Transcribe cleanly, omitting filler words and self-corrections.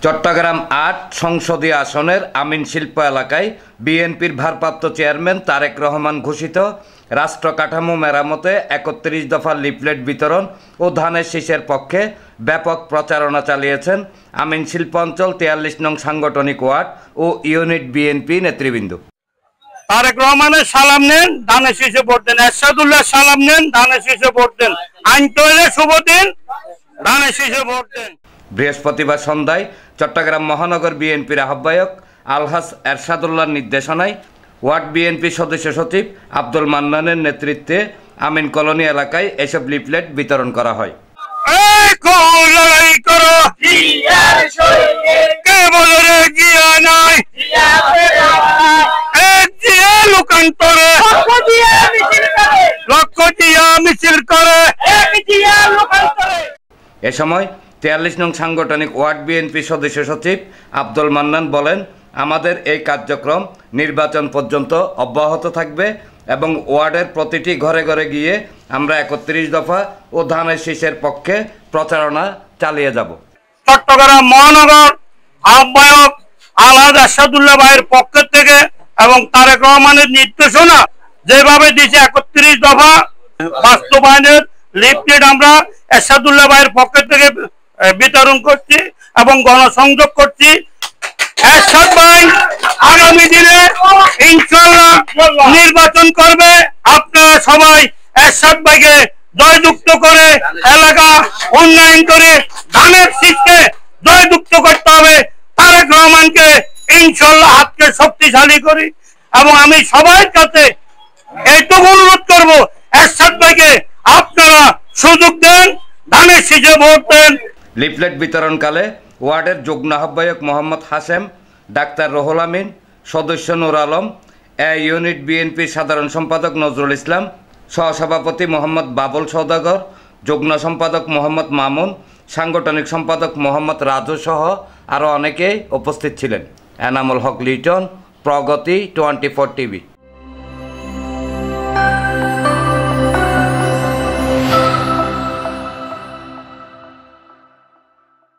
চট্টগ্রাম ৮ সংসদীয় আসনের আমিন শিল্প এলাকায় বিএনপির ভারপ্রাপ্ত চেয়ারম্যান তারেক রহমান ঘোষিত রাষ্ট্র কাঠামো মেরামতে ৩১ দফা লিফলেট বিতরণ ও ধানের শীষের পক্ষে ব্যাপক প্রচারণা চালিয়েছেন আমিন শিল্প অঞ্চল ৪৩ নং সাংগঠনিক ওয়ার্ড ও ইউনিট বিএনপি নেতৃবৃন্দ। তারেক রহমানের সালাম নেন, ধানের শীষে ভোট দেন। এরশাদুল্লাহ সালাম নেন, ধানের শীষে ভোট দেন। আইন তৈরি শুভ দিন, ধানের শীষে ভোট দেন। বৃহস্পতিবার সন্ধ্যায় চট্টগ্রাম মহানগর বিএনপির আহ্বায়ক আলহাজ এরশাদুল্লাহর নির্দেশনায় ওয়ার্ড বিএনপি সদস্য সচিব আব্দুল মান্নানের নেতৃত্বে আমিন কলোনি এলাকায় এসব লিফলেট বিতরণ করা হয়। এ সময় ৪৩ নং সাংগঠনিক ওয়ার্ড বিএনপি সদস্য সচিব আব্দুল মান্নান বলেন, আমাদের এই কার্যক্রম নির্বাচন পর্যন্ত অব্যাহত থাকবে এবং ওয়ার্ডের প্রতিটি ঘরে ঘরে গিয়ে আমরা ৩১ দফা ও ধানের শীষের পক্ষে প্রচারণা চালিয়ে যাব। চট্টগ্রাম মহানগর আহ্বায়ক আলহাজ এরশাদুল্লাহ ভাইয়ের পক্ষ থেকে এবং তারেক রহমানের নির্দেশনা যেভাবে দিয়েছে ৩১ দফা বাস্তবায়নের লিফলেট আমরা এরশাদুল্লাহ ভাইয়ের পক্ষ থেকে বিতরণ করছি এবং গণসংযোগ করছি। এরশাদ ভাই আগামী দিনে ইনশাআল্লাহ নির্বাচন করবে। আপনারা সবাই এরশাদ ভাইকে জয়যুক্ত করে এলাকা উন্নয়ন করে ধানের শীষকে জয়যুক্ত করতে হবে। তারেক রহমানকে ইনশাআল্লাহ হাতকে শক্তিশালী করি এবং আমি সবার কাছে এইটুকু অনুরোধ করবো, এরশাদ ভাইকে আপনারা সুযোগ দেন, ধানের শীষে ভোট দেন। লিফলেট বিতরণকালে ওয়ার্ডের যুগ্ম আহ্বায়ক মোহাম্মদ হাশেম, ডাক্তার রুহুল আমিন, সদস্য নূর আলম, ইউনিট বিএনপির সাধারণ সম্পাদক নজরুল ইসলাম, সহসভাপতি মোহাম্মদ বাবুল সওদাগর, যুগ্ম সম্পাদক মোহাম্মদ মামুন, সাংগঠনিক সম্পাদক মোহাম্মদ রাজু সহ আরও অনেকেই উপস্থিত ছিলেন। এনামুল হক লিটন, প্রগতি 24 টিভি।